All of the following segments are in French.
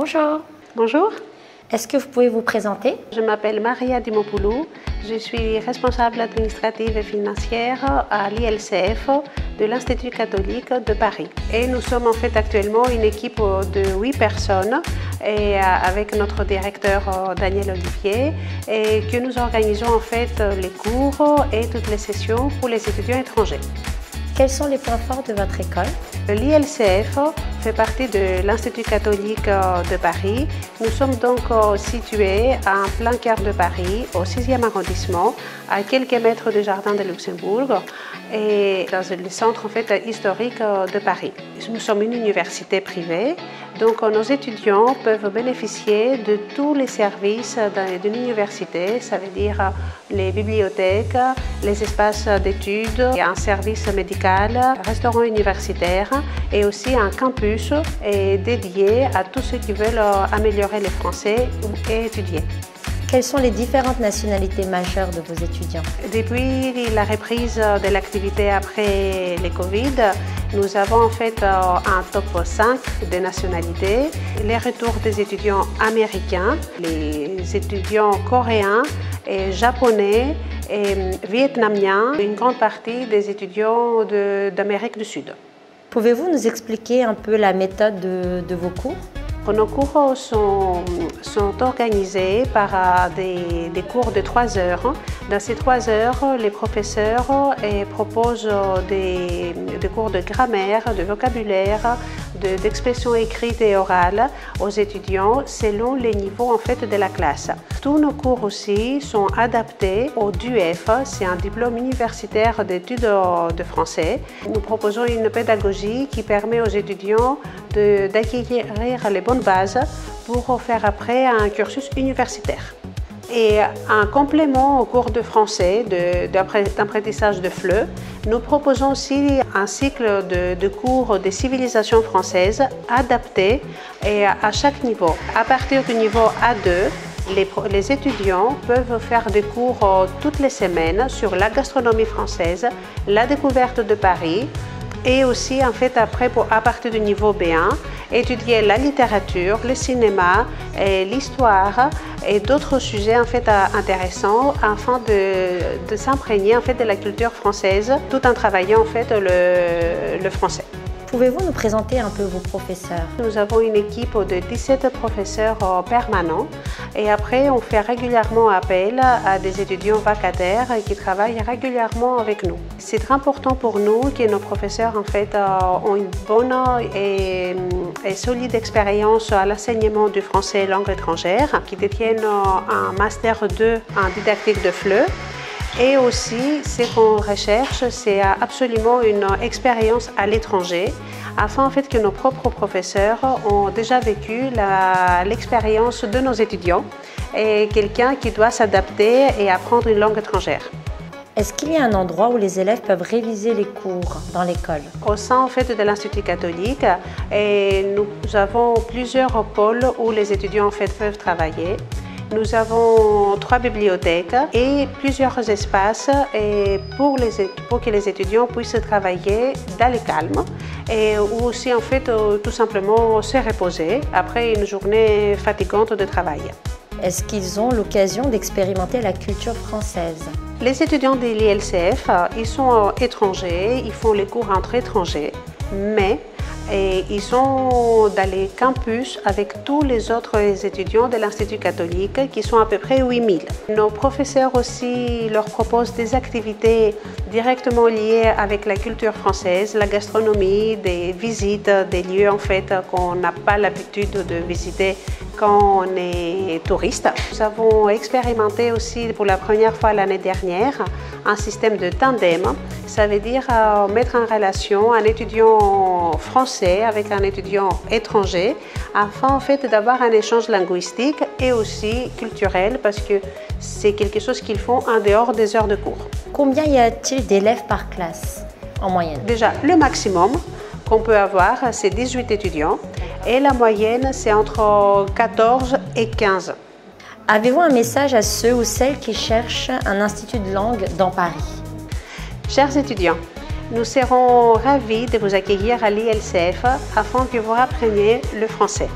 Bonjour. Bonjour. Est-ce que vous pouvez vous présenter? Je m'appelle Maria Dimopoulou. Je suis responsable administrative et financière à l'ILCF de l'Institut catholique de Paris. Et nous sommes en fait actuellement une équipe de 8 personnes et avec notre directeur Daniel Olivier et que nous organisons en fait les cours et toutes les sessions pour les étudiants étrangers. Quels sont les points forts de votre école? L'ILCF fait partie de l'Institut catholique de Paris. Nous sommes donc situés en plein cœur de Paris, au 6e arrondissement, à quelques mètres du Jardin de Luxembourg et dans le centre en fait, historique de Paris. Nous sommes une université privée, donc nos étudiants peuvent bénéficier de tous les services d'une université, ça veut dire les bibliothèques, les espaces d'études, un service médical, un restaurant universitaire et aussi un campus dédié à tous ceux qui veulent améliorer le français et étudier. Quelles sont les différentes nationalités majeures de vos étudiants? Depuis la reprise de l'activité après le Covid, nous avons en fait un top 5 de nationalités. Les retours des étudiants américains, les étudiants coréens, et japonais et vietnamiens, une grande partie des étudiants d'Amérique du Sud. Pouvez-vous nous expliquer un peu la méthode de vos cours? Nos cours sont organisés par des cours de 3 heures. Dans ces 3 heures, les professeurs proposent des cours de grammaire, de vocabulaire, d'expression écrite et orale aux étudiants selon les niveaux en fait, de la classe. Tous nos cours aussi sont adaptés au DUF, c'est un diplôme universitaire d'études de français. Nous proposons une pédagogie qui permet aux étudiants d'acquérir les bonnes bases pour faire après un cursus universitaire. Et en complément au cours de français, d'apprentissage de FLE, nous proposons aussi un cycle de cours de civilisation française adapté et à chaque niveau. À partir du niveau A2, les étudiants peuvent faire des cours toutes les semaines sur la gastronomie française, la découverte de Paris, et aussi en fait après à partir du niveau B1 étudier la littérature, le cinéma, l'histoire et d'autres sujets en fait intéressants afin de s'imprégner en fait de la culture française tout en travaillant en fait le français. Pouvez-vous nous présenter un peu vos professeurs? Nous avons une équipe de 17 professeurs permanents et après on fait régulièrement appel à des étudiants vacataires qui travaillent régulièrement avec nous. C'est très important pour nous que nos professeurs en fait ont une bonne et solide expérience à l'enseignement du français langue étrangère, qui détiennent un master 2 en didactique de FLE. Et aussi, ce qu'on recherche, c'est absolument une expérience à l'étranger, afin en fait, que nos propres professeurs ont déjà vécu l'expérience de nos étudiants et quelqu'un qui doit s'adapter et apprendre une langue étrangère. Est-ce qu'il y a un endroit où les élèves peuvent réviser les cours dans l'école? Au sein en fait, de l'Institut catholique, nous avons plusieurs pôles où les étudiants en fait, peuvent travailler. Nous avons 3 bibliothèques et plusieurs espaces pour que les étudiants puissent travailler dans le calme et aussi en fait tout simplement se reposer après une journée fatigante de travail. Est-ce qu'ils ont l'occasion d'expérimenter la culture française? Les étudiants de l'ILCF, ils sont étrangers, ils font les cours entre étrangers, mais ils sont dans les campus avec tous les autres étudiants de l'Institut catholique qui sont à peu près 8000. Nos professeurs aussi leur proposent des activités directement liées avec la culture française, la gastronomie, des visites, des lieux en fait qu'on n'a pas l'habitude de visiter quand on est touriste. Nous avons expérimenté aussi pour la première fois l'année dernière un système de tandem. Ça veut dire mettre en relation un étudiant français avec un étudiant étranger afin en fait d'avoir un échange linguistique et aussi culturel parce que c'est quelque chose qu'ils font en dehors des heures de cours. Combien y a-t-il d'élèves par classe en moyenne? Déjà, le maximum qu'on peut avoir, c'est 18 étudiants et la moyenne, c'est entre 14 et 15. Avez-vous un message à ceux ou celles qui cherchent un institut de langue dans Paris? Chers étudiants, nous serons ravis de vous accueillir à l'ILCF afin que vous appreniez le français.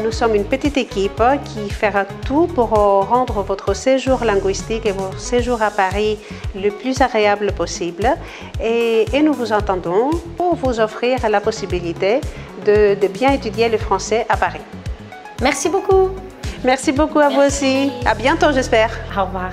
Nous sommes une petite équipe qui fera tout pour rendre votre séjour linguistique et votre séjour à Paris le plus agréable possible. Et nous vous entendons pour vous offrir la possibilité de bien étudier le français à Paris. Merci beaucoup. Merci beaucoup à vous aussi. À bientôt, j'espère. Au revoir.